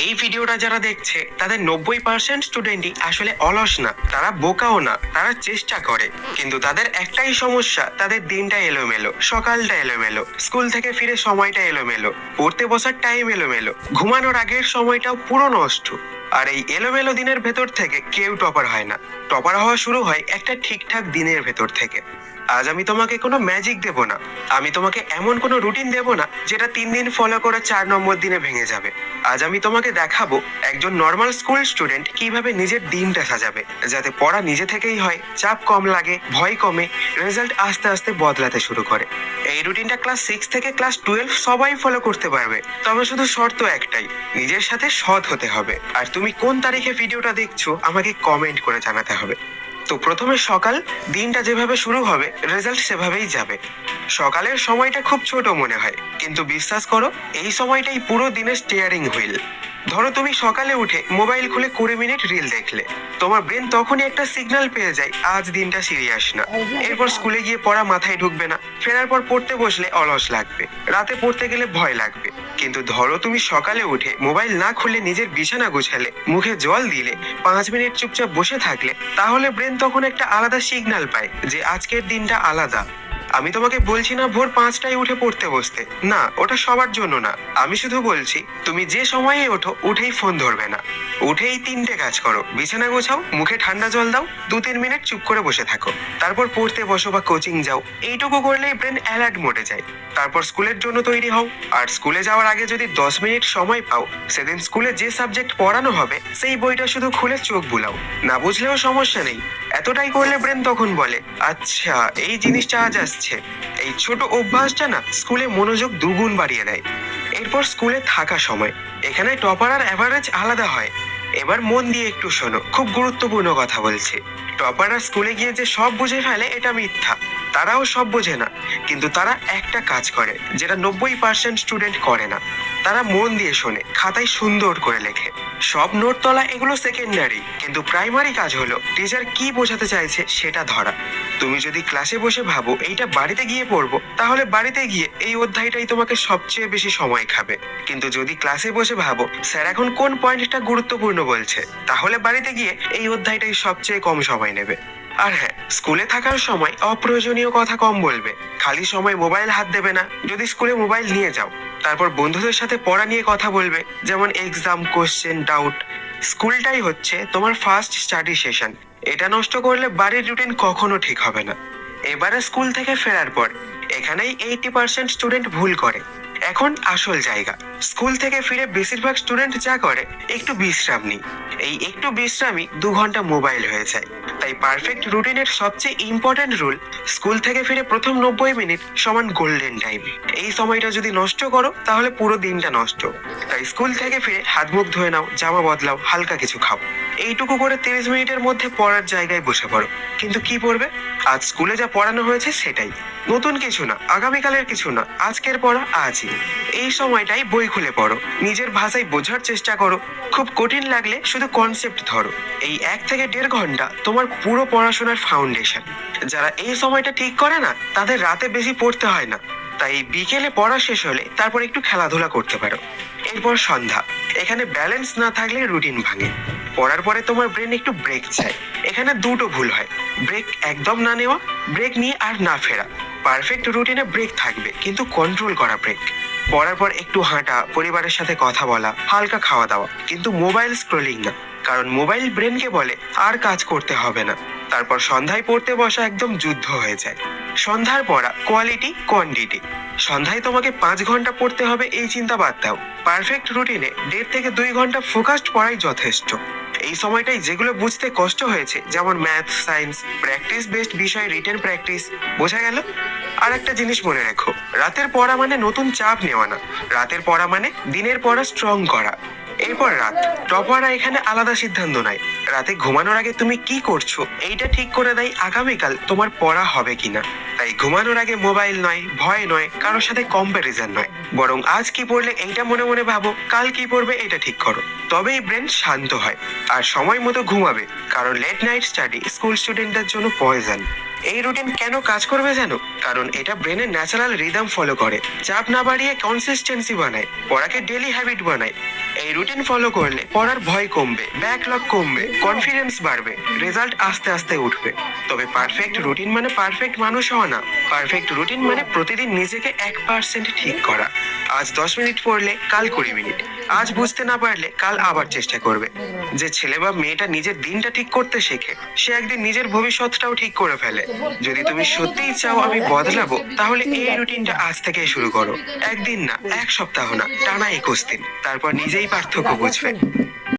এই ভিডিওটা যারা দেখছে তাদের 90% স্টুডেন্টই আসলে অলস না, তারা বোকাও না, তারা চেষ্টা করে। কিন্তু তাদের একটাই সমস্যা, তাদের দিনটা এলোমেলো, সকালটা এলোমেলো, স্কুল থেকে ফিরে সময়টা এলোমেলো, পড়তে বসার টাইম এলোমেলো, ঘুমানোর আগের সময়টাও পুরো নষ্ট। আর এই এলোমেলো দিনের ভেতর থেকে কেউ টপার হয় না। টপার হওয়া শুরু হয় একটা ঠিকঠাক দিনের ভেতর থেকে। আজ আমি তোমাকে কোনো ম্যাজিক দেব না, আমি তোমাকে এমন কোনো রুটিন দেব না যেটা 3 দিন ফলো করে 4 নম্বর দিনে ভেঙে যাবে। আজ আমি তোমাকে দেখাবো একজন নর্মাল স্কুল স্টুডেন্ট কিভাবে নিজের দিনটা সাজাবে, যাতে পড়া নিজে থেকেই হয়, চাপ কম লাগে, ভয় কমে, রেজাল্ট আস্তে আস্তে বদলাতে শুরু করে। এই রুটিনটা ক্লাস 6 থেকে ক্লাস 12 সবাই ফলো করতে পারবে, তবে শুধু শর্ত একটাই, নিজের সাথে সৎ হতে হবে। আর তুমি কোন তারিখে ভিডিওটা দেখছো আমাকে কমেন্ট করে জানাতে হবে। তো প্রথমে সকাল, দিনটা যেভাবে শুরু হবে রেজাল্ট সেভাবেই যাবে। সকালের সময়টা খুব ছোট মনে হয়, কিন্তু বিশ্বাস করো এই সময়টাই পুরো দিনের স্টিয়ারিং হুইল। ধরো তুমি সকালে উঠে মোবাইল খুলে 20 মিনিট রিল দেখলে, তোমার ব্রেন তখনই একটা সিগন্যাল পেয়ে যায় আজ দিনটা সিরিয়াস না। এরপর স্কুলে গিয়ে পড়া মাথায় ঢুকবে না, ফেরার পর পড়তে বসলে অলস লাগবে, রাতে পড়তে গেলে ভয় লাগবে। কিন্তু ধরো তুমি সকালে উঠে মোবাইল না খুলে নিজের বিছানা গোছালে, মুখে জল দিলে, 5 মিনিট চুপচাপ বসে থাকলে, তাহলে ব্রেন তখন একটা আলাদা সিগন্যাল পায় যে আজকের দিনটা আলাদা। আমি তোমাকে বলছি না ভোর 5টায় উঠে পড়তে বসতে, না, ওটা সবার জন্য না। আমি শুধু বলছি তুমি যে সময়ে ওঠো উঠেই ফোন ধরবে না, উঠেই 3টে কাজ করো, বিছানা গোছাও, মুখে ঠান্ডা জল দাও, 2-3 মিনিট চুপ করে বসে থাকো, তারপর পড়তে বসো বা কোচিং যাও। এইটুকু করলেই ব্রেন অ্যালার্ট মোডে যায়। তারপর স্কুলের জন্য তৈরি হও। আর স্কুলে যাওয়ার আগে যদি 10 মিনিট সময় পাও, সেদিন স্কুলে যে সাবজেক্ট পড়ানো হবে সেই বইটা শুধু খুলে চোখ বুলাও, না বুঝলেও সমস্যা নেই। এতটাই করলে ব্রেন তখন বলে আচ্ছা এই জিনিসটা আজ আসছে। এই ছোট অভ্যাসটা না স্কুলে মনোযোগ দুগুণ বাড়িয়ে দেয়। এরপর স্কুলে থাকা সময়, এখানে টপার আর অ্যাভারেজ আলাদা হয়। এবার মন দিয়ে একটু শোনো, খুব গুরুত্বপূর্ণ কথা বলছি। টপাররা স্কুলে গিয়ে যে সব বুঝে ফেলে এটা মিথ্যা, তারাও সব বোঝে না। কিন্তু তারা একটা কাজ করে যেটা 90% স্টুডেন্ট করে না, তারা মন দিয়ে শোনে, খাতায় সুন্দর করে লেখে। সব নোট তোলা এগুলো সেকেন্ডারি, কিন্তু প্রাইমারি কাজ হলো টিচার কি বোঝাতে চাইছে সেটা ধরা। তুমি যদি ক্লাসে বসে ভাবো এইটা বাড়িতে গিয়ে পড়বো, তাহলে বাড়িতে গিয়ে এই অধ্যায়টাই তোমাকে সবচেয়ে বেশি সময় খাবে। কিন্তু যদি ক্লাসে বসে ভাবো স্যার এখন কোন পয়েন্টটা গুরুত্বপূর্ণ বলছে, তাহলে বাড়িতে গিয়ে এই অধ্যায়টাই সবচেয়ে কম সময় নেবে। আর হ্যাঁ, স্কুলে থাকার সময় অপ্রয়োজনীয় কথা কম বলবে, খালি সময় মোবাইল হাত দেবে না। যদি স্কুলে মোবাইল নিয়ে যাও, তারপর বন্ধুদের সাথে পড়া নিয়ে কথা বলবে, যেমন এক্সাম, কোশ্চেন, ডাউট। স্কুলটাই হচ্ছে তোমার ফার্স্ট স্টাডি সেশন, এটা নষ্ট করলে বাড়ির রুটিন কখনো ঠিক হবে না। এবারে স্কুল থেকে ফেরার পর, এখানেই 80% স্টুডেন্ট ভুল করে। এখন আসল জায়গা, স্কুল থেকে ফিরে বেশিরভাগ স্টুডেন্ট যা করে একটু বিশ্রাম নিই। এই একটু বিশ্রামই 2 ঘন্টা মোবাইল হয়ে যায়। তাই পারফেক্ট রুটিনের সবচেয়ে ইম্পর্টেন্ট রুল, স্কুল থেকে ফিরে প্রথম 90 মিনিট সমান গোল্ডেন টাইম। এই সময়টা যদি নষ্ট করো তাহলে পুরো দিনটা নষ্ট। তাই স্কুল থেকে ফিরে হাত মুখ ধুয়ে নাও, জামা বদলাও, হালকা কিছু খাও, এইটুকু করে 30 মিনিটের মধ্যে পড়ার জায়গায় বসে পড়ো। কিন্তু কি পড়বে? আজ স্কুলে যা পড়ানো হয়েছে সেটাই, নতুন কিছু না, আগামীকালের কিছু না, আজকের পড়া আজই। এই সময়টাই বই খুলে পড়ো, নিজের ভাষায় বোঝার চেষ্টা করো, খুব কঠিন লাগলে শুধু কনসেপ্ট ধরো। এই 1 থেকে 1.5 ঘন্টা তোমার পুরো পড়াশোনার ফাউন্ডেশন। যারা এই সময়টা ঠিক করে না, তাদের রাতে বেশি পড়তে হয় না। তাই বিকেলে পড়া শেষ হলে তারপর একটু খেলাধুলা করতে পারো। এরপর সন্ধ্যা, এখানে ব্যালেন্স না থাকলে রুটিন ভাঙে। পড়ার পরে তোমার ব্রেন একটু ব্রেক চায়। এখানে দুটো ভুল হয়, ব্রেক একদম না নেওয়া, ব্রেক নিয়ে আর না ফেরা। পারফেক্ট রুটিনে ব্রেক থাকবে, কিন্তু কন্ট্রোল করা ব্রেক। পড়ার পর একটু হাঁটা, পরিবারের সাথে কথা বলা, হালকা খাওয়া দাওয়া, কিন্তু মোবাইল স্ক্রলিং না, কারণ মোবাইল ব্রেনকে বলে আর কাজ করতে হবে না। তারপর সন্ধ্যায় পড়তে বসা একদম যুদ্ধ হয়ে যায়। সন্ধ্যার পড়া কোয়ালিটি কোয়ান্টিটি। সন্ধ্যায় তোমাকে 5 ঘন্টা পড়তে হবে এই চিন্তা বাদ দাও। পারফেক্ট রুটিনে 1.5 থেকে 2 ঘন্টা ফোকাসড পড়াই যথেষ্ট। এই সময়টাই যেগুলো বুঝতে কষ্ট হয়েছে, যেমন ম্যাথ, সায়েন্স, প্র্যাকটিস বেসড বিষয়, রিটেন প্র্যাকটিস। বোঝা গেল? আর একটা জিনিস মনে রেখো, রাতের পড়া মানে নতুন চাপ নেওয়া না, রাতের পড়া মানে দিনের পড়া স্ট্রং করা। এরপর রাত, টপাররা এখানে আলাদা সিদ্ধান্ত নেয়। রাতে ঘুমানোর আগে তুমি কি করছো এইটা ঠিক করে দেয় আগামীকাল তোমার পড়া হবে কিনা। তাই ঘুমানোর আগে মোবাইল নয়, ভয় নয়, কারোর সাথে কম্প্যারিজন নয়, বরং আজ কি পড়লে এইটা মনে মনে ভাবো, কাল কি পড়বে এটা ঠিক করো। তবেই ব্রেন শান্ত হয় আর সময় মতো ঘুমাবে, কারণ লেট নাইট স্টাডি স্কুল স্টুডেন্টদের জন্য পয়জন। এই রুটিন কেন কাজ করবে জানো? কারণ এটা ব্রেনের ন্যাচারাল রিদম ফলো করে, চাপ না বাড়িয়ে কনসিস্টেন্সি বানায়, পড়াকে ডেলি হ্যাবিট বানায়। এই এই রুটিন ফলো করলে পড়ার ভয় কমবে, ব্যাকলগ কমবে, কনফিডেন্স বাড়বে, রেজাল্ট আস্তে আস্তে উঠবে। তবে পারফেক্ট রুটিন মানে পারফেক্ট মানুষ হওয়া না। পারফেক্ট রুটিন মানে প্রতিদিন নিজেকে 1% ঠিক করা। আজ 10 মিনিট পড়লে কাল 20 মিনিট। আজ বুঝতে না পারলে কাল আবার চেষ্টা করবে। যে ছেলে বা মেয়েটা নিজের দিনটা ঠিক করতে শেখে, সে একদিন নিজের ভবিষ্যৎটাও ঠিক করে ফেলে। যদি তুমি সত্যিই চাও আমি বদলাবো, তাহলে এই রুটিনটা আজ থেকে শুরু করো। একদিন না, এক সপ্তাহ না, টানা 21 দিন। তারপর নিজেই পার্থক্য বুঝবে।